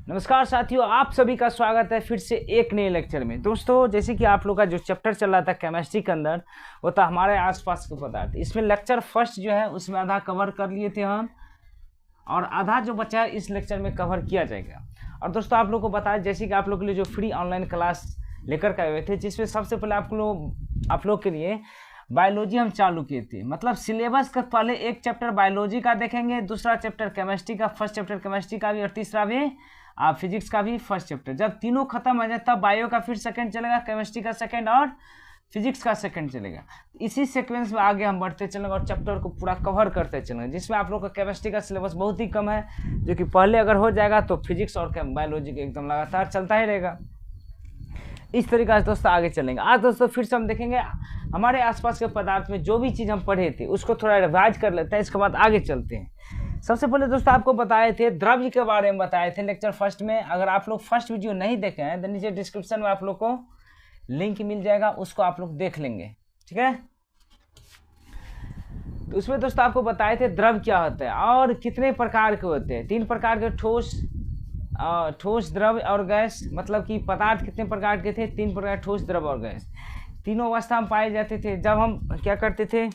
नमस्कार साथियों, आप सभी का स्वागत है फिर से एक नए लेक्चर में। दोस्तों, जैसे कि आप लोग का जो चैप्टर चल रहा था केमिस्ट्री के अंदर, वो था हमारे आसपास के पदार्थ। इसमें लेक्चर फर्स्ट जो है उसमें आधा कवर कर लिए थे हम, और आधा जो बचा है इस लेक्चर में कवर किया जाएगा। और दोस्तों, आप लोग को बताया जैसे कि आप लोग के लिए जो फ्री ऑनलाइन क्लास लेकर के आए हुए थे, जिसमें सबसे पहले आप लोग के लिए बायोलॉजी हम चालू किए थे। मतलब सिलेबस का पहले एक चैप्टर बायोलॉजी का देखेंगे, दूसरा चैप्टर केमिस्ट्री का, फर्स्ट चैप्टर केमिस्ट्री का भी, और तीसरा भी आप फिजिक्स का भी फर्स्ट चैप्टर। जब तीनों खत्म हो जाए तब बायो का फिर सेकंड चलेगा, केमिस्ट्री का सेकंड और फिजिक्स का सेकंड चलेगा। इसी सीक्वेंस में आगे हम बढ़ते चलेंगे और चैप्टर को पूरा कवर करते चलेंगे, जिसमें आप लोग का केमिस्ट्री का सिलेबस बहुत ही कम है, जो कि पहले अगर हो जाएगा तो फिजिक्स और बायोलॉजी का एकदम लगातार चलता ही रहेगा। इस तरीके से दोस्तों आगे चलेंगे। आज दोस्तों फिर से हम देखेंगे हमारे आसपास के पदार्थ में जो भी चीज़ हम पढ़े थे उसको थोड़ा रिवाइज कर लेते हैं, इसके बाद आगे चलते हैं। सबसे पहले दोस्तों आपको बताए थे द्रव्य के बारे में, बताए थे लेक्चर फर्स्ट में। अगर आप लोग फर्स्ट वीडियो नहीं देखे हैं तो नीचे डिस्क्रिप्शन में आप लोग को लिंक मिल जाएगा, उसको आप लोग देख लेंगे, ठीक है। तो उसमें दोस्तों आपको बताए थे द्रव्य क्या होता है और कितने प्रकार के होते हैं। 3 प्रकार के, ठोस, द्रव्य और गैस। मतलब कि पदार्थ कितने प्रकार के थे? 3 प्रकार, ठोस, द्रव्य और गैस। तीनों अवस्था में पाए जाते थे। जब हम क्या करते थे,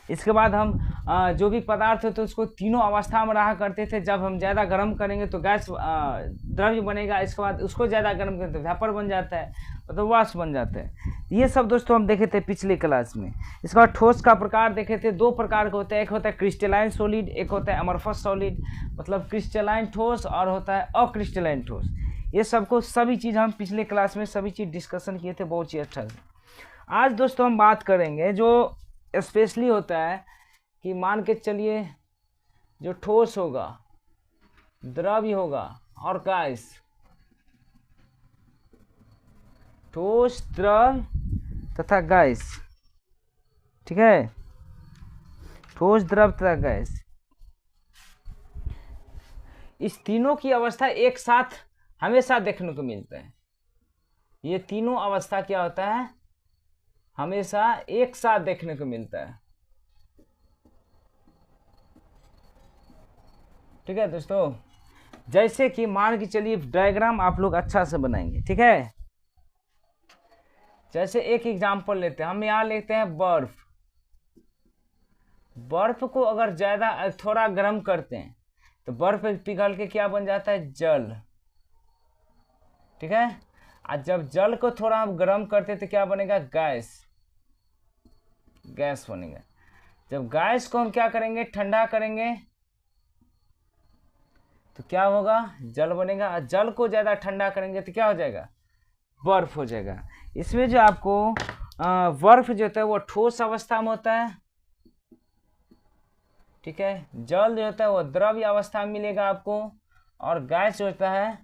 इसके बाद हम जो भी पदार्थ होते उसको तीनों अवस्था में रहा करते थे। जब हम ज़्यादा गर्म करेंगे तो गैस द्रव्य बनेगा, इसके बाद उसको ज़्यादा गर्म करेंगे तो वेपर बन जाता है, तो वाष्प बन जाता है। ये सब दोस्तों हम देखे थे पिछले क्लास में। इसके बाद ठोस का प्रकार देखे थे। 2 प्रकार के होते हैं, एक होता है क्रिस्टलाइन सॉलिड, एक होता है अमorphous सॉलिड। मतलब क्रिस्टलाइन ठोस और होता है अक्रिस्टलाइन ठोस। ये सबको सभी चीज़ हम पिछले क्लास में सभी चीज़ डिस्कशन किए थे बहुत ही अच्छा से। आज दोस्तों हम बात करेंगे जो स्पेशली होता है कि मान के चलिए जो ठोस होगा, द्रव्य होगा और गैस। ठोस, द्रव्य तथा गैस, ठीक है। ठोस, द्रव्य तथा गैस, इस तीनों की अवस्था एक साथ हमेशा देखने को मिलता है। ये तीनों अवस्था क्या होता है, हमेशा एक साथ देखने को मिलता है, ठीक है दोस्तों। जैसे कि मान के चलिए डायग्राम आप लोग अच्छा से बनाएंगे, ठीक है। जैसे एक एग्जांपल लेते हैं, हम यहाँ लेते हैं बर्फ। बर्फ को अगर ज़्यादा थोड़ा गर्म करते हैं तो बर्फ पिघल के क्या बन जाता है, जल, ठीक है। और जब जल को थोड़ा हम गर्म करते हैं तो क्या बनेगा, गैस, गैस बनेगा। जब गैस को हम क्या करेंगे, ठंडा करेंगे तो क्या होगा, जल बनेगा। और जल को ज़्यादा ठंडा करेंगे तो क्या हो जाएगा, बर्फ हो जाएगा। इसमें जो आपको बर्फ जो होता है वो ठोस अवस्था में होता है, ठीक है। जल जो होता है वो द्रव्य अवस्था में मिलेगा आपको, और गैस जो होता है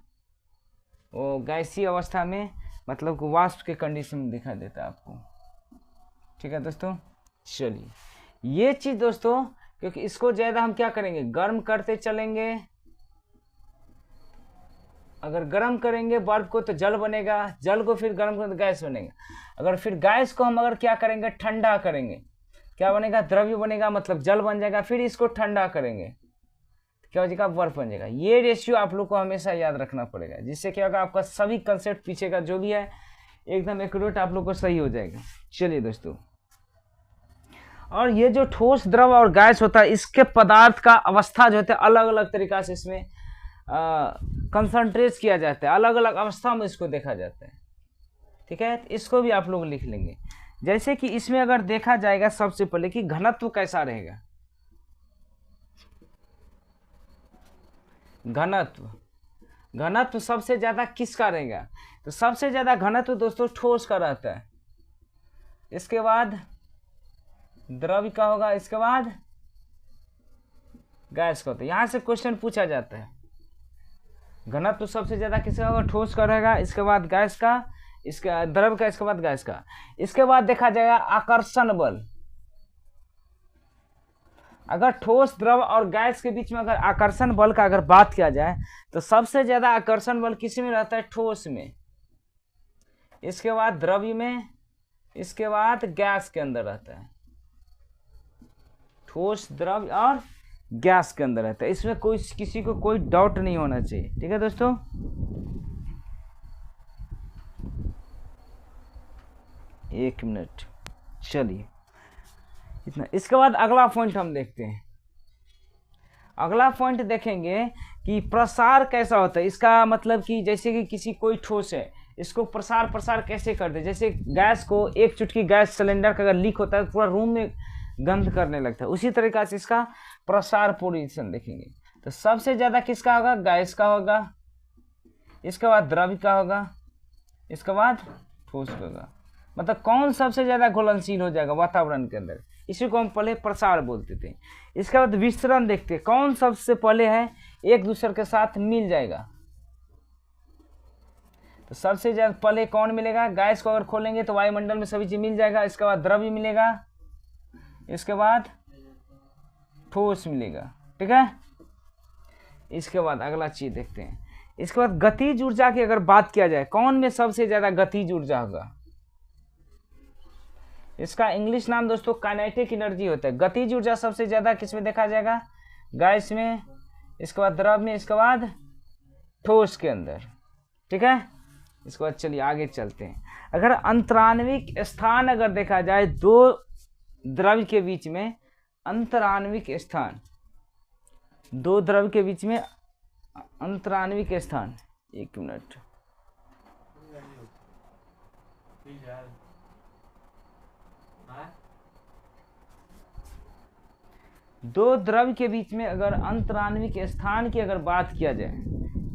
वो गैसीय अवस्था में, मतलब कि वाष्प के कंडीशन में दिखाई देता है आपको, ठीक है दोस्तों। चलिए ये चीज़ दोस्तों, क्योंकि इसको ज़्यादा हम क्या करेंगे, गर्म करते चलेंगे। अगर गर्म करेंगे बर्फ को तो जल बनेगा, जल को फिर गर्म करेंगे तो गैस बनेगा। अगर फिर गैस को हम अगर क्या करेंगे, ठंडा करेंगे, क्या बनेगा, द्रव्य बनेगा, मतलब जल बन जाएगा। फिर इसको ठंडा करेंगे तो क्या हो जाएगा, बर्फ बन जाएगा। ये रेशियो आप लोग को हमेशा याद रखना पड़ेगा, जिससे क्या होगा, आपका सभी कंसेप्ट पीछे का जो भी है एकदम एक्यूरेट आप लोग को सही हो जाएगा। चलिए दोस्तों, और ये जो ठोस, द्रव और गैस होता है, इसके पदार्थ का अवस्था जो होता है अलग अलग तरीका से इसमें कंसंट्रेट किया जाता है, अलग अलग अवस्था में इसको देखा जाता है, ठीक है। तो इसको भी आप लोग लिख लेंगे। जैसे कि इसमें अगर देखा जाएगा सबसे पहले कि घनत्व कैसा रहेगा। घनत्व सबसे ज्यादा किसका रहेगा, तो सबसे ज्यादा घनत्व दोस्तों ठोस का रहता है। इसके बाद द्रव्य का होगा, इसके बाद गैस का होता है। यहां से क्वेश्चन पूछा जाता है, घनत्व सबसे ज्यादा किसका होगा, ठोस का रहेगा, इसके बाद गैस का, इसका द्रव्य का, इसके बाद गैस का। इसके बाद देखा जाएगा आकर्षण बल। अगर ठोस, द्रव और गैस के बीच में अगर आकर्षण बल का अगर बात किया जाए तो सबसे ज्यादा आकर्षण बल किस में रहता है, ठोस में, इसके बाद द्रव्य में, इसके बाद गैस के अंदर रहता है। ठोस, द्रव्य और गैस के अंदर रहता है। इसमें कोई किसी को कोई डाउट नहीं होना चाहिए। ठीक है दोस्तों, एक मिनट, चलिए इतना। इसके बाद अगला पॉइंट हम देखते हैं। अगला पॉइंट देखेंगे कि प्रसार कैसा होता है। इसका मतलब कि जैसे कि किसी कोई ठोस है, इसको प्रसार कैसे करते हैं। जैसे गैस को, एक चुटकी गैस सिलेंडर का अगर लीक होता है तो पूरा रूम में गंध करने लगता है, उसी तरीका से इसका प्रसार पोजीशन देखेंगे। तो सबसे ज़्यादा किसका होगा? गैस का होगा, इसके बाद द्रव का होगा, इसके बाद ठोस का होगा। मतलब कौन सबसे ज़्यादा घुलनशील हो जाएगा वातावरण के अंदर, इसी को हम पहले प्रसार बोलते थे। इसके बाद विस्तरण देखते हैं, कौन सबसे पहले है एक दूसरे के साथ मिल जाएगा। तो सबसे ज़्यादा पहले कौन मिलेगा? गैस को अगर खोलेंगे तो वायुमंडल में सभी चीज़ मिल जाएगा। इसके बाद द्रव्य मिलेगा, इसके बाद ठोस मिलेगा। ठीक है, इसके बाद अगला चीज देखते हैं। इसके बाद गतिज ऊर्जा की अगर बात किया जाए, कौन में सबसे ज्यादा गतिज ऊर्जा होगा? इसका इंग्लिश नाम दोस्तों काइनेटिक एनर्जी होता है। गतिज ऊर्जा सबसे ज्यादा किस में देखा जाएगा? गैस में, इसके बाद द्रव में, इसके बाद ठोस के अंदर। ठीक है, इसके बाद चलिए आगे चलते हैं। अगर अंतराण्विक स्थान अगर देखा जाए, दो द्रव के बीच में अंतराण्विक स्थान, दो द्रव के बीच में अंतराण्विक स्थान, एक मिनट, दो द्रव के बीच में अगर अंतराण्विक स्थान की अगर बात किया जाए,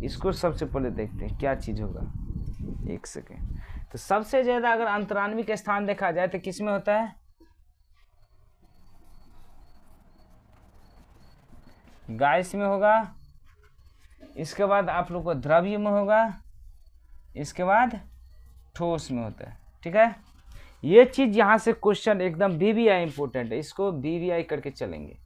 इसको सबसे पहले देखते हैं क्या चीज होगा। एक सेकेंड। तो सबसे ज्यादा अगर अंतराण्विक स्थान देखा जाए तो किसमें होता है? गैस में होगा, इसके बाद आप लोग को द्रव्य में होगा, इसके बाद ठोस में होता है। ठीक है, ये चीज यहाँ से क्वेश्चन एकदम बीवीआई इंपॉर्टेंट है, इसको बीवीआई करके चलेंगे,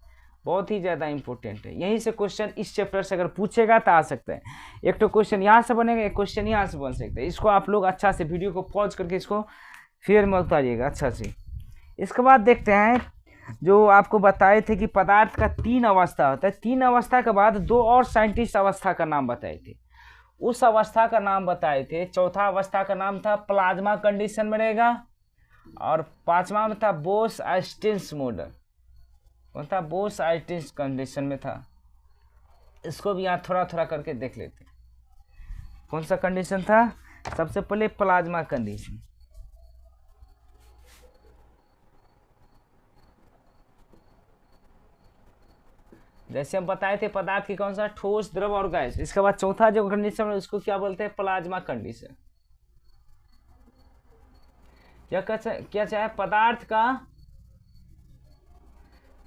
बहुत ही ज़्यादा इंपॉर्टेंट है। यहीं से क्वेश्चन इस चैप्टर से अगर पूछेगा तो आ सकता है। एक तो क्वेश्चन यहाँ से बनेगा, एक क्वेश्चन यहाँ से बन सकता है। इसको आप लोग अच्छा से वीडियो को पॉज करके इसको फिर में उतारिएगा अच्छा से। इसके बाद देखते हैं, जो आपको बताए थे कि पदार्थ का 3 अवस्था होता है। 3 अवस्था के बाद 2 और साइंटिस्ट अवस्था का नाम बताए थे। उस अवस्था का नाम बताए थे, चौथा अवस्था का नाम था प्लाज्मा कंडीशन में रहेगा, और 5वां में था बोस-आइंस्टीन मॉडल। कौन था? बोस-आइंस्टीन कंडीशन में था। इसको भी यहाँ थोड़ा थोड़ा करके देख लेते हैं। कौन सा कंडीशन था? सबसे पहले प्लाज्मा कंडीशन। जैसे हम बताए थे पदार्थ की कौन सा? ठोस, द्रव और गैस। इसके बाद चौथा जो कंडीशन है उसको क्या बोलते हैं? Plasma condition. क्या चाहे पदार्थ का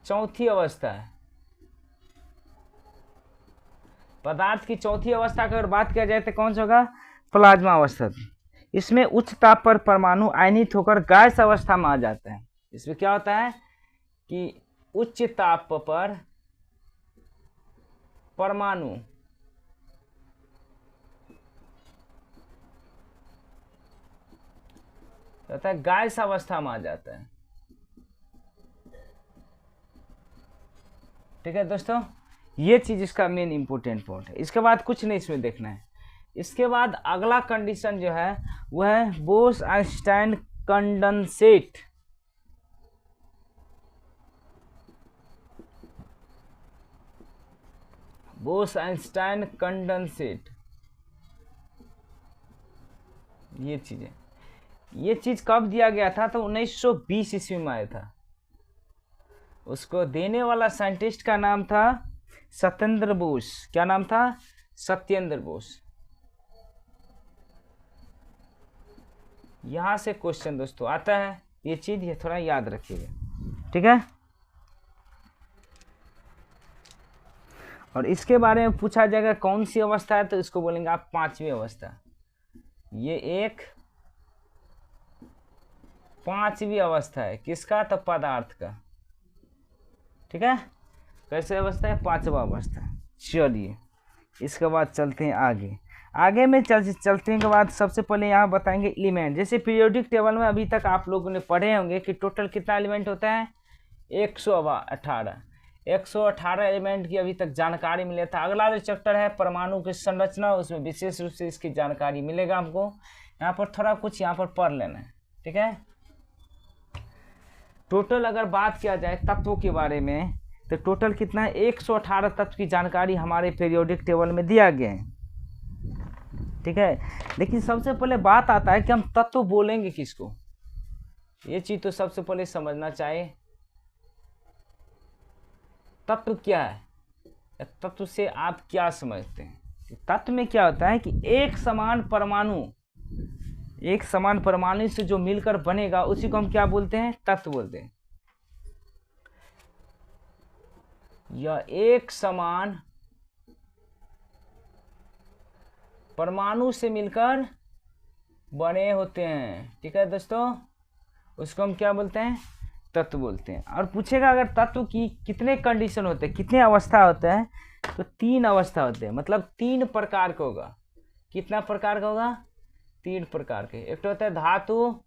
चौथी अवस्था है। पदार्थ की चौथी अवस्था की अगर बात किया जाए तो कौन सा होगा? प्लाज्मा अवस्था। इसमें उच्च ताप पर परमाणु आयनित होकर गैस अवस्था में आ जाता है। इसमें क्या होता है कि उच्च ताप पर परमाणु होता है गैस अवस्था में आ जाता है। ठीक है दोस्तों, ये चीज इसका मेन इंपॉर्टेंट पॉइंट है। इसके बाद कुछ नहीं इसमें देखना है। इसके बाद अगला कंडीशन जो है वह है बोस-आइंस्टाइन कंडेंसेट। बोस-आइंस्टाइन कंडेंसेट, ये चीज है। ये चीज कब दिया गया था? तो 1920 ईस्वी में आया था। उसको देने वाला साइंटिस्ट का नाम था सत्येंद्र बोस। क्या नाम था? सत्येंद्र बोस। यहां से क्वेश्चन दोस्तों आता है, ये चीज ये थोड़ा याद रखिएगा। ठीक है, और इसके बारे में पूछा जाएगा कौन सी अवस्था है, तो इसको बोलेंगे आप 5वीं अवस्था। ये एक 5वीं अवस्था है। किसका? तो पदार्थ का। ठीक है, कैसे अवस्था है? 5वां अवस्था। चलिए इसके बाद चलते हैं आगे में चलते हैं के बाद सबसे पहले यहाँ बताएंगे एलिमेंट। जैसे पीरियोडिक टेबल में अभी तक आप लोगों ने पढ़े होंगे कि टोटल कितना एलिमेंट होता है? 118। 118 एलिमेंट की अभी तक जानकारी मिले था। अगला जो चैप्टर है परमाणु की संरचना, उसमें विशेष रूप से इसकी जानकारी मिलेगा हमको। यहाँ पर थोड़ा कुछ यहाँ पर पढ़ लेना है, ठीक है। टोटल अगर बात किया जाए तत्वों के बारे में तो टोटल कितना है, 118 तत्व की जानकारी हमारे पीरियोडिक टेबल में दिया गया है, ठीक है। लेकिन सबसे पहले बात आता है कि हम तत्व बोलेंगे किसको, ये चीज तो सबसे पहले समझना चाहिए। तत्व क्या है, तत्व से आप क्या समझते हैं। तत्व में क्या होता है कि एक समान परमाणु से जो मिलकर बनेगा उसी को हम क्या बोलते हैं, तत्व बोलते हैं। यह एक समान परमाणु से मिलकर बने होते हैं, ठीक है दोस्तों, उसको हम क्या बोलते हैं, तत्व बोलते हैं। और पूछेगा अगर तत्व की कितने कंडीशन होते हैं, कितने अवस्था होते हैं, तो 3 अवस्था होते हैं, मतलब 3 प्रकार का होगा। कितना प्रकार का होगा, 3 प्रकार के। एक तो होता है धातु,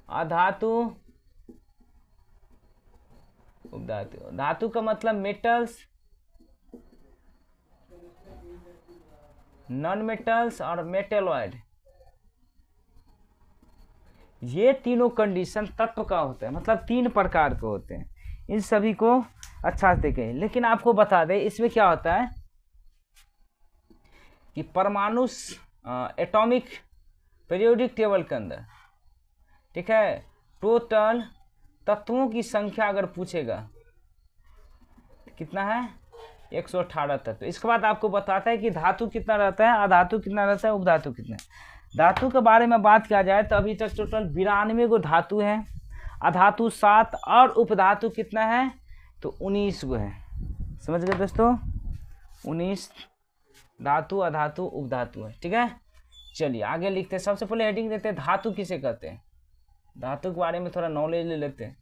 अधातु, उपधातु। धातु का मतलब मेटल्स, नॉन मेटल्स और मेटेलॉइड। ये तीनों कंडीशन तत्व का होता है, मतलब 3 प्रकार के होते हैं। इन सभी को अच्छा से देखें। लेकिन आपको बता दें इसमें क्या होता है कि परमाणु एटॉमिक पीरियोडिक टेबल के अंदर, ठीक है, टोटल तत्वों की संख्या अगर पूछेगा कितना है, 118 तत्व। इसके बाद आपको बताता है कि धातु कितना रहता है, अधातु कितना रहता है, उपधातु कितना है। धातु के बारे में बात किया जाए तो अभी तक टोटल 92 गो धातु है, अधातु 7 और उपधातु कितना है, तो 19 गो है। समझ गए दोस्तों, 19 धातु, अधातु, उपधातु है, ठीक है। चलिए आगे लिखते हैं। सबसे पहले हेडिंग देते हैं धातु किसे कहते हैं, धातु के बारे में थोड़ा नॉलेज ले लेते हैं।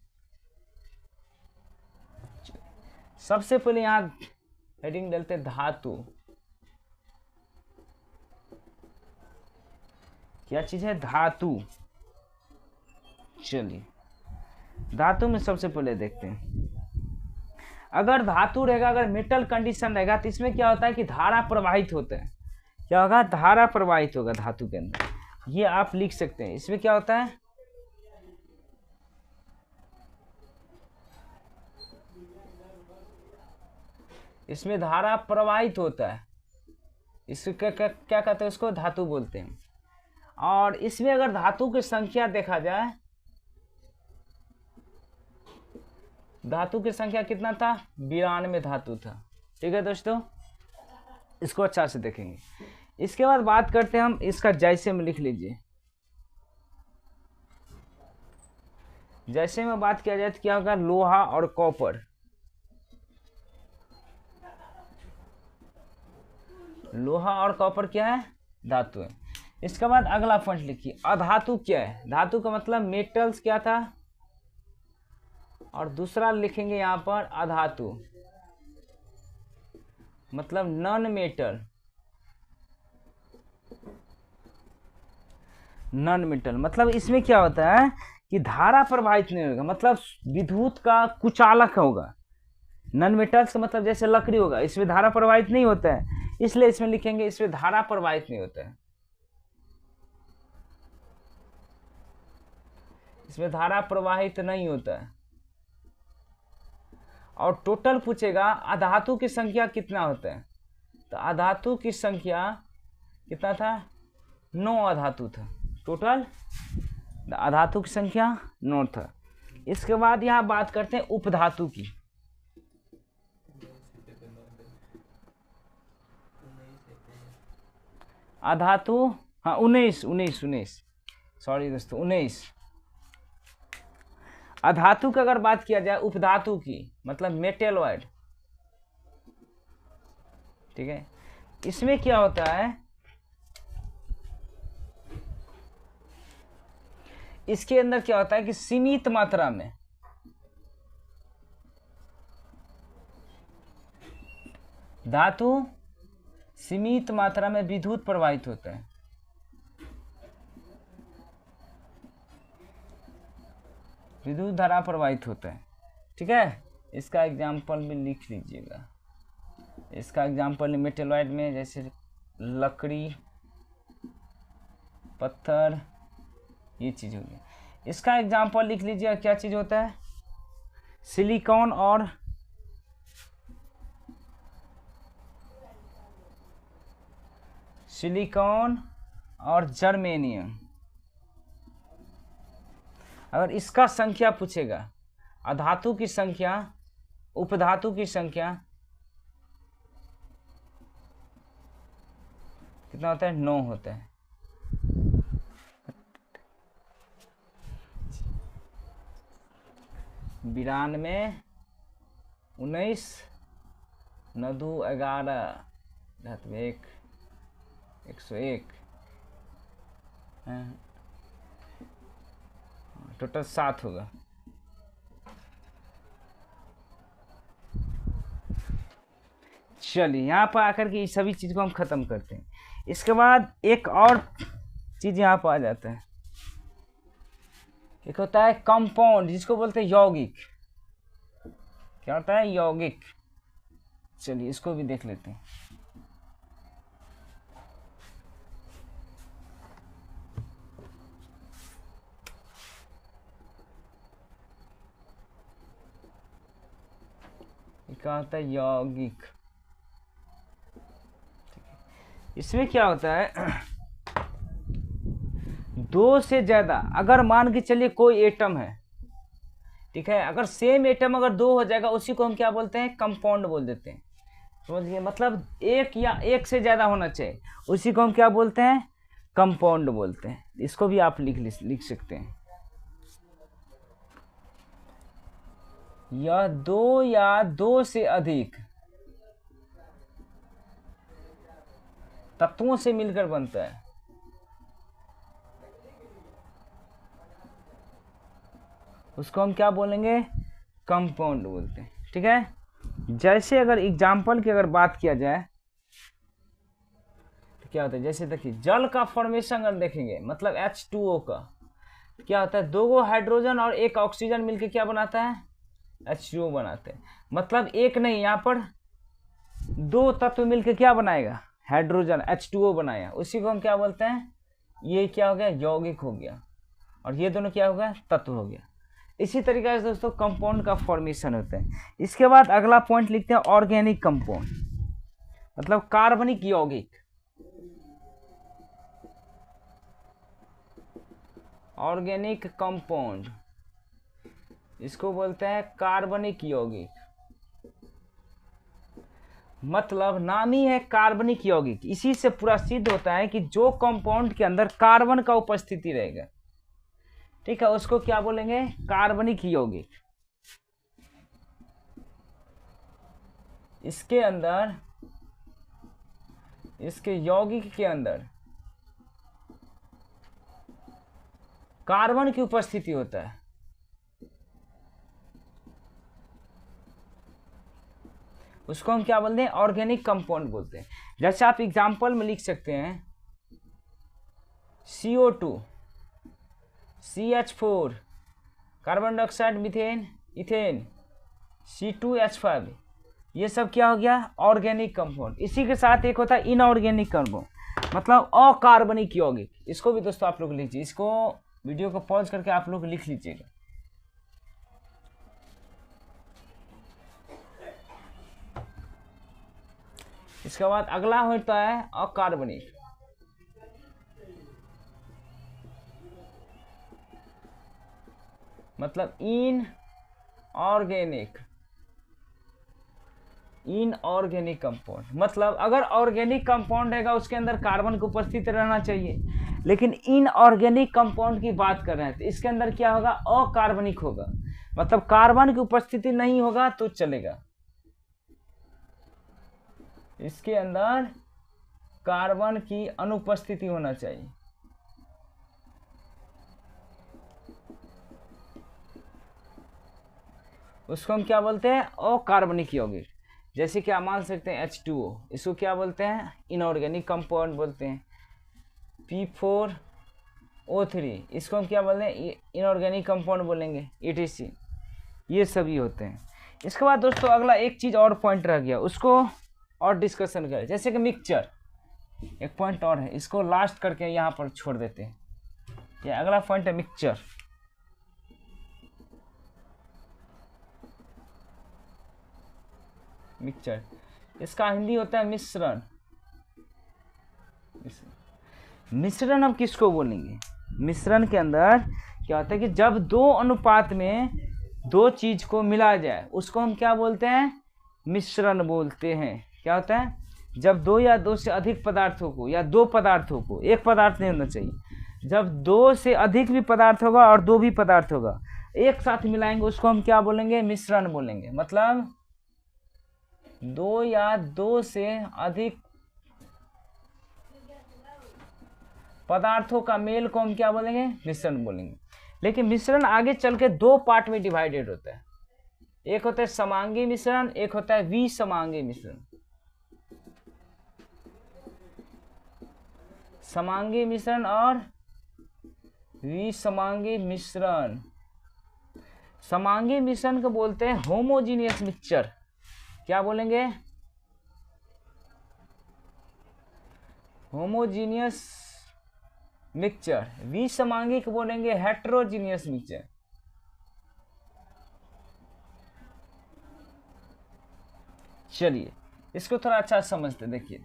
सबसे पहले यहाँ हेडिंग डालते हैं धातु। क्या चीज है, धातु। चलिए धातु में सबसे पहले देखते हैं। अगर धातु रहेगा, अगर मेटल कंडीशन रहेगा तो इसमें क्या होता है कि धारा प्रवाहित होता है। क्या होगा, धारा प्रवाहित होगा धातु के अंदर, ये आप लिख सकते हैं। इसमें क्या होता है, इसमें धारा प्रवाहित होता है, इसको क्या कहते हैं, उसको धातु बोलते हैं। और इसमें अगर धातु की संख्या देखा जाए, धातु की संख्या कितना था, 92 धातु था, ठीक है दोस्तों। इसको अच्छा से देखेंगे। इसके बाद बात करते हैं हम इसका, जैसे में लिख लीजिए। जैसे में बात किया जाए तो क्या होगा, लोहा और कॉपर। लोहा और कॉपर क्या है, धातु है। इसके बाद अगला पॉइंट लिखिए, अधातु क्या है। धातु का मतलब मेटल्स क्या था, और दूसरा लिखेंगे यहाँ पर अधातु मतलब नॉन मेटल। नॉन मेटल मतलब इसमें क्या होता है कि धारा प्रवाहित नहीं होगा, मतलब विद्युत का कुचालक होगा। नॉन मेटल्स का मतलब जैसे लकड़ी होगा, इसमें धारा प्रवाहित नहीं होता है, इसलिए इसमें लिखेंगे इसमें धारा प्रवाहित नहीं होता है, इसमें धारा प्रवाहित नहीं होता है। और टोटल पूछेगा अधातु की संख्या कितना होता है, तो अधातु की संख्या कितना था, 9 अधातु था टोटल, अधातु की संख्या 9 था। इसके बाद यहाँ बात करते हैं उपधातु की। अधातु, हाँ 19 सॉरी दोस्तों 19। अधातु की अगर बात किया जाए, उपधातु की मतलब मेटेलॉइड, ठीक है। इसमें क्या होता है, इसके अंदर क्या होता है कि सीमित मात्रा में धातु सीमित मात्रा में विद्युत प्रवाहित होता है। विद्युत धारा प्रवाहित होता है, ठीक है, इसका एग्जाम्पल भी लिख लीजिएगा। इसका एग्जाम्पल मेटेलॉइड में जैसे लकड़ी, पत्थर, ये चीज़ होगी। इसका एग्जाम्पल लिख लीजिए, क्या चीज़ होता है, सिलिकॉन और जर्मेनियम। अगर इसका संख्या पूछेगा, अधातु की संख्या, उपधातु की संख्या कितना होता है, 9 होता है। बिरानवे, 19, 9, 11, 101, टोटल 7 होगा। चलिए यहाँ पर आकर के इस सभी चीज़ को हम ख़त्म करते हैं। इसके बाद एक और चीज़ यहाँ पर आ जाता है, एक होता है कंपाउंड, जिसको बोलते हैं यौगिक। क्या होता है, यौगिक। चलिए इसको भी देख लेते हैं। क्या होता है, यौगिक। इसमें क्या होता है, 2 से ज़्यादा, अगर मान के चलिए कोई एटम है, ठीक है, अगर सेम एटम अगर 2 हो जाएगा, उसी को हम क्या बोलते हैं, कंपाउंड बोल देते हैं। समझिए, मतलब एक या एक से ज़्यादा होना चाहिए, उसी को हम क्या बोलते हैं, कंपाउंड बोलते हैं। इसको भी आप लिख सकते हैं। यह 2 या 2 से अधिक तत्वों से मिलकर बनता है। उसको हम क्या बोलेंगे, कंपाउंड बोलते हैं। ठीक है, जैसे अगर एग्जाम्पल की अगर बात किया जाए तो क्या होता है, जैसे देखिए जल का फॉर्मेशन अगर देखेंगे, मतलब H2O का क्या होता है, 2 हाइड्रोजन और 1 ऑक्सीजन मिलकर क्या बनाता है, H2O बनाते हैं। मतलब एक नहीं, यहाँ पर 2 तत्व मिलकर क्या बनाएगा, हाइड्रोजन, H2O बनाया। उसी को हम क्या बोलते हैं, ये क्या हो गया, यौगिक हो गया, और ये दोनों क्या हो गया, तत्व हो गया। इसी तरीके से दोस्तों कंपाउंड का फॉर्मेशन होता है। इसके बाद अगला पॉइंट लिखते हैं ऑर्गेनिक कंपाउंड, मतलब कार्बनिक यौगिक। ऑर्गेनिक कंपाउंड, इसको बोलते हैं कार्बनिक यौगिक। मतलब नाम ही है कार्बनिक यौगिक। इसी से पूरा सिद्ध होता है कि जो कंपाउंड के अंदर कार्बन का उपस्थिति रहेगा, ठीक है, उसको क्या बोलेंगे, कार्बनिक यौगिक। इसके अंदर, इसके यौगिक के अंदर कार्बन की उपस्थिति होता है। उसको हम क्या बोलते हैं, ऑर्गेनिक कंपाउंड बोलते हैं। जैसे आप एग्जाम्पल में लिख सकते हैं CO2, CH4, carbon dioxide, methane, ethane, C2H5, ये सब क्या हो गया, ऑर्गेनिक कंपाउंड। इसी के साथ एक होता है इनऑर्गेनिक कंपाउंड, मतलब अकार्बनिक यौगिक। इसको भी दोस्तों आप लोग लीजिए, इसको वीडियो को पॉज करके आप लोग लिख लीजिएगा। इसके बाद अगला होता है अकार्बनिक। मतलब इनऑर्गेनिक कंपाउंड। मतलब अगर ऑर्गेनिक कंपाउंड रहेगा उसके अंदर कार्बन की उपस्थिति रहना चाहिए, लेकिन इनऑर्गेनिक कंपाउंड की बात कर रहे हैं तो इसके अंदर क्या होगा, अकार्बनिक होगा। मतलब कार्बन की उपस्थिति नहीं होगा तो चलेगा, इसके अंदर कार्बन की अनुपस्थिति होना चाहिए। उसको हम क्या बोलते हैं, अकार्बनिक यौगिक। जैसे कि आप मान सकते हैं H2O, इसको क्या बोलते हैं, इनऑर्गेनिक कंपाउंड बोलते हैं। P4O3, इसको हम क्या बोलते हैं, इनऑर्गेनिक कंपाउंड बोलेंगे, etc। ये सभी होते हैं। इसके बाद दोस्तों अगला एक चीज़ और पॉइंट रह गया, उसको और डिस्कशन करें। जैसे कि मिक्सचर, एक पॉइंट और है, इसको लास्ट करके यहाँ पर छोड़ देते हैं। ये अगला पॉइंट है मिक्सचर। मिक्सचर इसका हिंदी होता है मिश्रण। मिश्रण हम किसको बोलेंगे? मिश्रण के अंदर क्या होता है कि जब दो अनुपात में दो चीज को मिला जाए उसको हम क्या बोलते हैं? मिश्रण बोलते हैं। क्या होता है? जब दो या दो से अधिक पदार्थों को या दो पदार्थों को, एक पदार्थ नहीं होना चाहिए, जब दो से अधिक भी पदार्थ होगा और दो भी पदार्थ होगा एक साथ मिलाएंगे उसको हम क्या बोलेंगे? मिश्रण बोलेंगे। मतलब दो या दो से अधिक पदार्थों का मेल को हम क्या बोलेंगे? मिश्रण बोलेंगे। लेकिन मिश्रण आगे चल के दो पार्ट में डिवाइडेड होता है। एक होता है समांगी मिश्रण, एक होता है विसमांगी मिश्रण। समांगी मिश्रण और विसमांगी मिश्रण। समांगी मिश्रण को बोलते हैं होमोजीनियस मिक्सचर। क्या बोलेंगे? Homogeneous mixture. विसमांगी को बोलेंगे हेट्रोजीनियस मिक्सचर। चलिए इसको थोड़ा अच्छा समझते। देखिए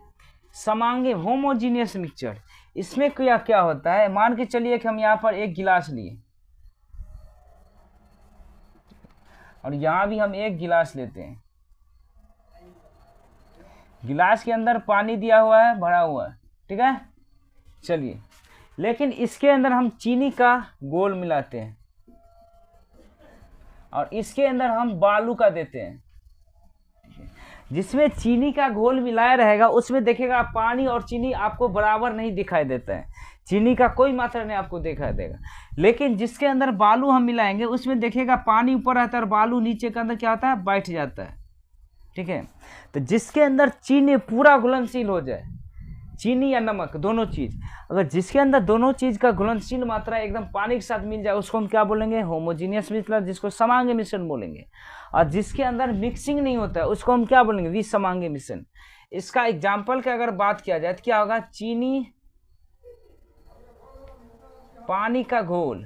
समांगी होमोजीनियस मिक्सचर, इसमें क्या क्या होता है? मान के चलिए कि हम यहाँ पर एक गिलास लिए और यहाँ भी हम एक गिलास लेते हैं। गिलास के अंदर पानी दिया हुआ है, भरा हुआ है, ठीक है। चलिए लेकिन इसके अंदर हम चीनी का घोल मिलाते हैं और इसके अंदर हम बालू का देते हैं। जिसमें चीनी का घोल मिलाया रहेगा उसमें देखेगा पानी और चीनी आपको बराबर नहीं दिखाई देता है, चीनी का कोई मात्रा नहीं आपको दिखाई देगा। लेकिन जिसके अंदर बालू हम मिलाएंगे उसमें देखेगा पानी ऊपर रहता है और बालू नीचे के अंदर क्या होता है? बैठ जाता है, ठीक है। तो जिसके अंदर चीनी पूरा घुलनशील हो जाए, चीनी या नमक दोनों चीज, अगर जिसके अंदर दोनों चीज का घुलनशील मात्रा एकदम पानी के साथ मिल जाए उसको हम क्या बोलेंगे? होमोजीनियस मिश्रण, जिसको समांगी मिश्रण बोलेंगे। और जिसके अंदर मिक्सिंग नहीं होता है उसको हम क्या बोलेंगे? विसमांगी मिश्रण। इसका एग्जाम्पल की अगर बात किया जाए तो क्या होगा? चीनी पानी का घोल,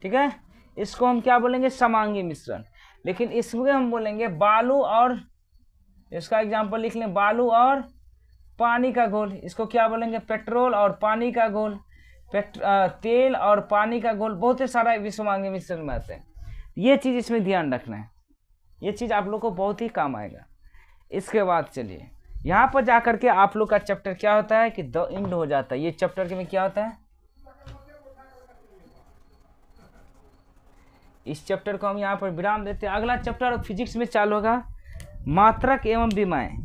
ठीक है, इसको हम क्या बोलेंगे? समांगी मिश्रण। लेकिन इसमें हम बोलेंगे बालू और, इसका एग्जाम्पल लिख लें, बालू और पानी का घोल, इसको क्या बोलेंगे? पेट्रोल और पानी का घोल, तेल और पानी का घोल, बहुत ही सारा विसमांगी मिश्रण में आते हैं। ये चीज़ इसमें ध्यान रखना है, ये चीज़ आप लोग को बहुत ही काम आएगा। इसके बाद चलिए यहाँ पर जा करके आप लोग का चैप्टर क्या होता है कि द एंड हो जाता है। ये चैप्टर के में क्या होता है? इस चैप्टर को हम यहाँ पर विराम देते हैं। अगला चैप्टर फिजिक्स में चालू होगा, मात्रक एवं विमाएं,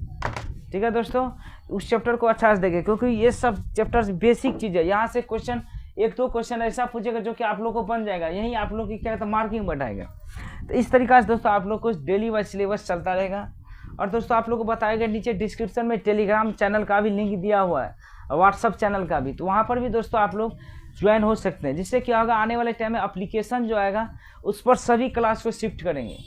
ठीक है दोस्तों। उस चैप्टर को अच्छा से देखें क्योंकि ये सब चैप्टर बेसिक चीज़ है। यहाँ से क्वेश्चन, एक दो क्वेश्चन ऐसा पूछेगा जो कि आप लोग को बन जाएगा, यही आप लोग की क्या कहता है मार्किंग बढ़ाएगा। तो इस तरीका से दोस्तों आप लोग को डेली वाइज सिलेबस चलता रहेगा। और दोस्तों आप लोग को बताएगा नीचे डिस्क्रिप्शन में टेलीग्राम चैनल का भी लिंक दिया हुआ है और व्हाट्सअप चैनल का भी, तो वहाँ पर भी दोस्तों आप लोग ज्वाइन हो सकते हैं। जिससे क्या होगा, आने वाले टाइम में एप्लीकेशन जो आएगा उस पर सभी क्लास को शिफ्ट करेंगे,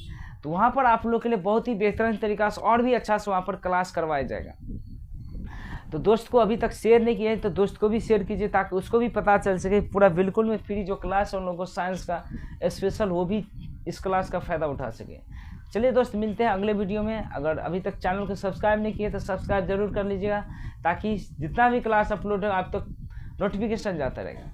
तो वहाँ पर आप लोग के लिए बहुत ही बेहतरीन तरीका से और भी अच्छा से वहाँ पर क्लास करवाया जाएगा। तो दोस्त को अभी तक शेयर नहीं किया है तो दोस्त को भी शेयर कीजिए ताकि उसको भी पता चल सके। पूरा बिल्कुल में फ्री जो क्लास है उन लोगों को साइंस का स्पेशल, वो भी इस क्लास का फ़ायदा उठा सके। चलिए दोस्त मिलते हैं अगले वीडियो में। अगर अभी तक चैनल को सब्सक्राइब नहीं किए तो सब्सक्राइब जरूर कर लीजिएगा ताकि जितना भी क्लास अपलोड हो आप तक नोटिफिकेशन जाता रहेगा।